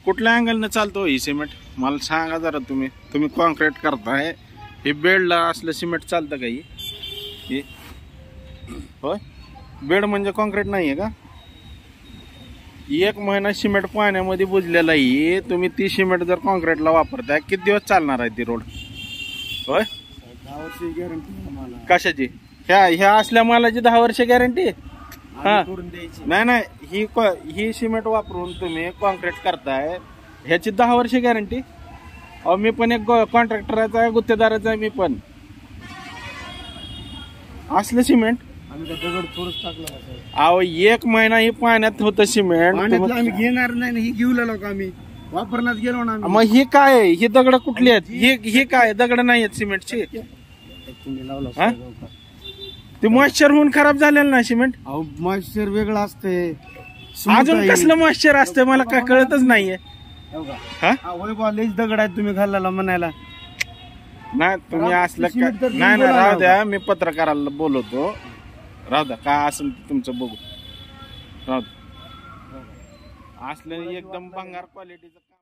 कुठल्या अँगलनं चालतो ही सिमेंट मला सांगा जरा तुम्ही कॉन्क्रीट करताय हे बेडला असलं सिमेंट चालतं का ही होय बेड म्हणजे कॉन्क्रीट नाहीये का 1 महिना सिमेंट पाण्यामध्ये बुजलेला आहे तुम्ही ती सिमेंट जर कॉन्क्रीटला वापरताय किती दिवस चालणार आहे ती रोड होय 10 वर्ष गॅरंटी मला कशाची ह्या असल्या मालाची 10 वर्ष गॅरंटी हा करून द्यायची नाही ही सिमेंट वापरून तुम्ही कॉन्क्रीट करताय ह्याची 10 वर्ष गॅरंटी अहो मी पण एक कॉन्ट्रॅक्टराचा आहे गुत्तेदाराचा आहे मी पण असलं सिमेंट आम्ही दगड थोडंच टाकलं अहो 1 महिना ही पाण्यात होतं सिमेंट आम्ही घेणार नाही ही घेऊ लागलो का आम्ही वापरण्यात गेलो ना मग ही काय आहे? ही दगड कुठली आहेत ही काय दगड नाही आहेत सिमेंटची तुम्ही हा? लावला ते मॉइश्चर होऊन खराब झालेलं ना सिमेंट अहो मॉइश्चर वेगळं असते अजून कसलं मॉइश्चर असतं मला काय कळतच नाहीये हा होय बा लईच दगड आहेत तुम्ही घालायला म्हणायला नाही तुम्ही असलं सिमेंट तर नाही बोला राहू ना. द्या मी पत्रकाराला बोलवतो राहू द्या काय असेल ते तुमचं बघू राहू द्या असलं एकदम भंगार क्वालिटीचं